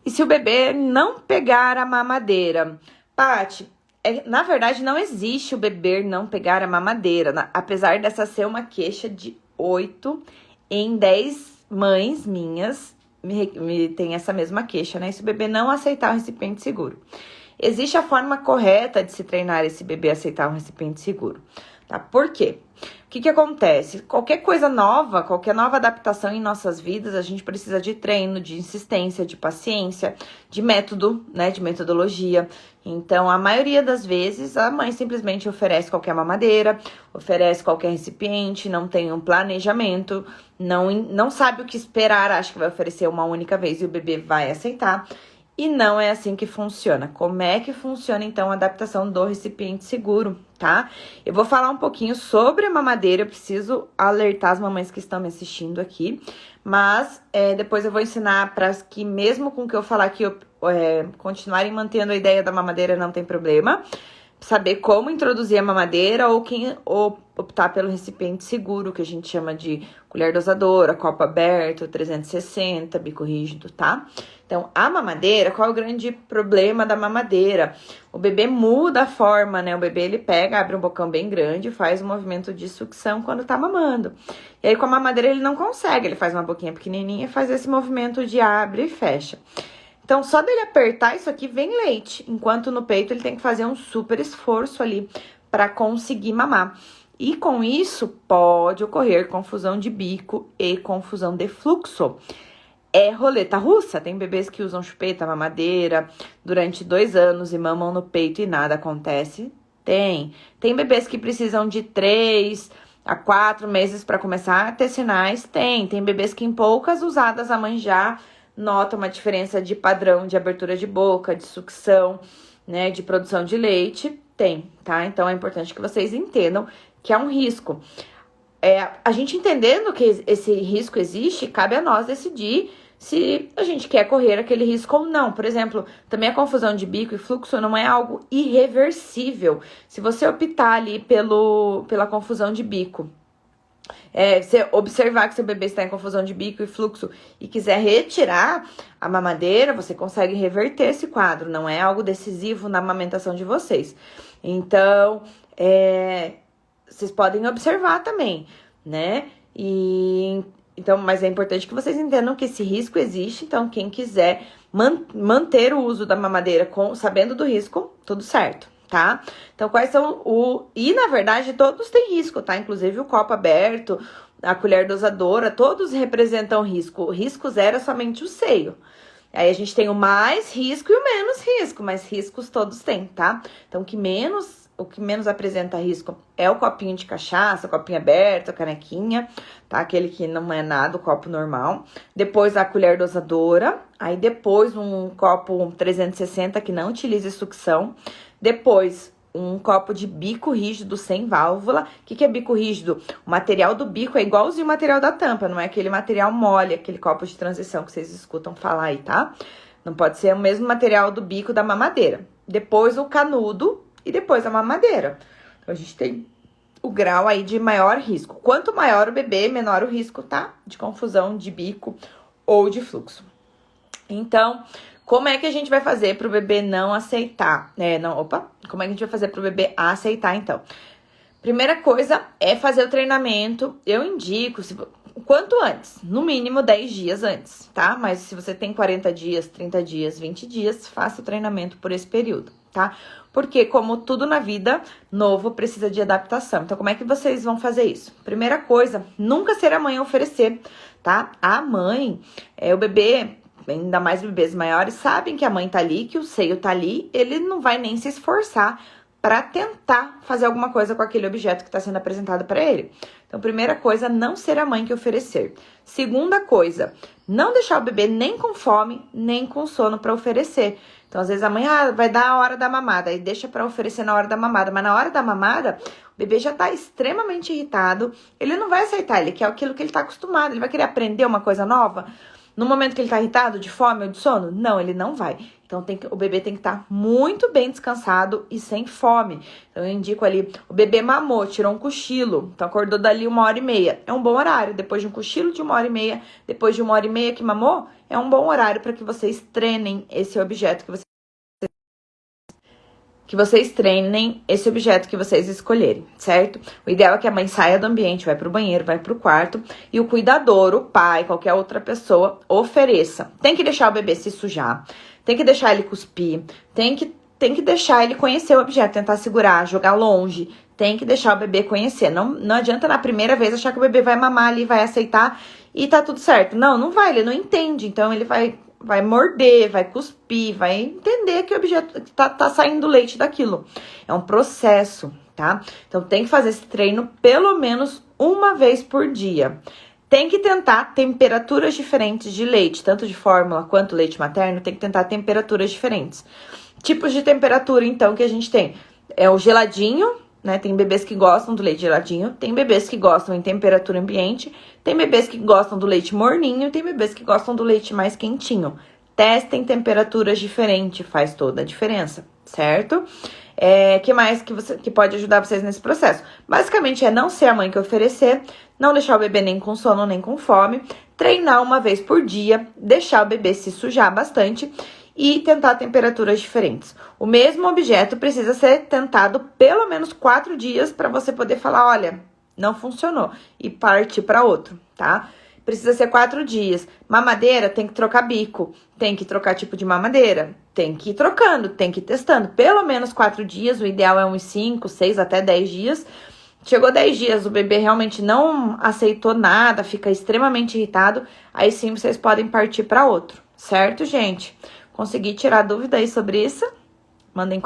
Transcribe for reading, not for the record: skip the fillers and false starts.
E se o bebê não pegar a mamadeira? Paty, na verdade não existe o bebê não pegar a mamadeira, apesar dessa ser uma queixa de 8 em 10 mães minhas me tem essa mesma queixa, né? Se o bebê não aceitar o recipiente seguro. Existe a forma correta de se treinar esse bebê a aceitar um recipiente seguro, tá? Por quê? O que acontece? Qualquer coisa nova, qualquer nova adaptação em nossas vidas, a gente precisa de treino, de insistência, de paciência, de método, né? De metodologia. Então, a maioria das vezes, a mãe simplesmente oferece qualquer mamadeira, oferece qualquer recipiente, não tem um planejamento, não sabe o que esperar, acha que vai oferecer uma única vez e o bebê vai aceitar. E não é assim que funciona. Como é que funciona, então, a adaptação do recipiente seguro, tá? Eu vou falar um pouquinho sobre a mamadeira, eu preciso alertar as mamães que estão me assistindo aqui, mas depois eu vou ensinar para que, mesmo com o que eu falar aqui, continuarem mantendo a ideia da mamadeira, não tem problema. Saber como introduzir a mamadeira ou optar pelo recipiente seguro, que a gente chama de colher dosadora, copo aberto, 360, bico rígido, tá? Então, a mamadeira, qual é o grande problema da mamadeira? O bebê muda a forma, né? O bebê, ele pega, abre um bocão bem grande, faz um movimento de sucção quando tá mamando. E aí, com a mamadeira, ele não consegue, ele faz uma boquinha pequenininha e faz esse movimento de abre e fecha. Então, só dele apertar isso aqui, vem leite. Enquanto no peito, ele tem que fazer um super esforço ali para conseguir mamar. E com isso, pode ocorrer confusão de bico e confusão de fluxo. É roleta russa. Tem bebês que usam chupeta, mamadeira durante 2 anos e mamam no peito e nada acontece. Tem bebês que precisam de 3 a 4 meses para começar a ter sinais. Tem bebês que em poucas usadas a mãe já nota uma diferença de padrão de abertura de boca, de sucção, né, de produção de leite, tá? Então, é importante que vocês entendam que é um risco. A gente entendendo que esse risco existe, cabe a nós decidir se a gente quer correr aquele risco ou não. Por exemplo, também a confusão de bico e fluxo não é algo irreversível. Se você optar ali pela confusão de bico, você observar que seu bebê está em confusão de bico e fluxo e quiser retirar a mamadeira, você consegue reverter esse quadro. Não é algo decisivo na amamentação de vocês. Então, vocês podem observar também, né? Então, mas é importante que vocês entendam que esse risco existe. Então, quem quiser manter o uso da mamadeira sabendo do risco, tudo certo. Tá? Então, quais são E, na verdade, todos têm risco, tá? Inclusive o copo aberto, a colher dosadora, todos representam risco. O risco zero é somente o seio. Aí a gente tem o mais risco e o menos risco, mas riscos todos têm, tá? Então, o que menos apresenta risco é o copinho de cachaça, o copinho aberto, a canequinha, tá? Aquele que não é nada, o copo normal. Depois a colher dosadora, aí depois um copo 360 que não utilize sucção. Depois, um copo de bico rígido sem válvula. O que é bico rígido? O material do bico é igualzinho o material da tampa, não é aquele material mole, aquele copo de transição que vocês escutam falar aí, tá? Não pode ser o mesmo material do bico da mamadeira. Depois o canudo e depois a mamadeira. Então, a gente tem o grau aí de maior risco. Quanto maior o bebê, menor o risco, tá? De confusão de bico ou de fluxo. Então, como é que a gente vai fazer para o bebê não aceitar? Como é que a gente vai fazer para o bebê aceitar, então? Primeira coisa é fazer o treinamento. Eu indico, quanto antes, no mínimo 10 dias antes, tá? Mas se você tem 40 dias, 30 dias, 20 dias, faça o treinamento por esse período, tá? Porque, como tudo na vida, novo precisa de adaptação. Então, como é que vocês vão fazer isso? Primeira coisa, nunca ser a mãe a oferecer, tá? A mãe, o bebê, ainda mais bebês maiores, sabem que a mãe tá ali, que o seio tá ali, ele não vai nem se esforçar para tentar fazer alguma coisa com aquele objeto que está sendo apresentado para ele. Então, primeira coisa, não ser a mãe que oferecer. Segunda coisa, não deixar o bebê nem com fome, nem com sono para oferecer. Então, às vezes a mãe vai dar a hora da mamada e deixa para oferecer na hora da mamada, mas na hora da mamada, o bebê já tá extremamente irritado, ele não vai aceitar, ele quer aquilo que ele tá acostumado, ele vai querer aprender uma coisa nova. No momento que ele tá irritado, de fome ou de sono? Não, ele não vai. Então, o bebê tem que estar muito bem descansado e sem fome. Então, eu indico ali, o bebê mamou, tirou um cochilo, então acordou dali 1h30. É um bom horário. Depois de um cochilo de 1h30, depois de 1h30 que mamou, é um bom horário para que vocês treinem esse objeto que vocês escolherem, certo? O ideal é que a mãe saia do ambiente, vai pro banheiro, vai pro quarto e o cuidador, o pai, qualquer outra pessoa, ofereça. Tem que deixar o bebê se sujar, tem que deixar ele cuspir, tem que deixar ele conhecer o objeto, tentar segurar, jogar longe, tem que deixar o bebê conhecer. Não adianta na primeira vez achar que o bebê vai mamar ali, vai aceitar e tá tudo certo. Não vai, ele não entende, então ele vai morder, vai cuspir, vai entender que o objeto tá saindo leite daquilo. É um processo, tá? Então tem que fazer esse treino pelo menos uma vez por dia. Tem que tentar temperaturas diferentes de leite, tanto de fórmula quanto leite materno, tem que tentar temperaturas diferentes. Tipos de temperatura, então, que a gente tem. É o geladinho, né? Tem bebês que gostam do leite geladinho, tem bebês que gostam em temperatura ambiente, tem bebês que gostam do leite morninho, tem bebês que gostam do leite mais quentinho. Testem temperaturas diferentes, faz toda a diferença, certo? Que mais que pode ajudar vocês nesse processo? Basicamente é não ser a mãe que oferecer, não deixar o bebê nem com sono nem com fome, treinar uma vez por dia, deixar o bebê se sujar bastante e tentar temperaturas diferentes. O mesmo objeto precisa ser tentado pelo menos 4 dias para você poder falar, olha, não funcionou, e partir para outro, tá? Precisa ser 4 dias. Mamadeira, tem que trocar bico, tem que trocar tipo de mamadeira, tem que ir trocando, tem que ir testando. Pelo menos 4 dias, o ideal é uns 5, 6, até 10 dias. Chegou 10 dias, o bebê realmente não aceitou nada, fica extremamente irritado, aí sim vocês podem partir para outro, certo, gente? Consegui tirar dúvida aí sobre isso? Mandem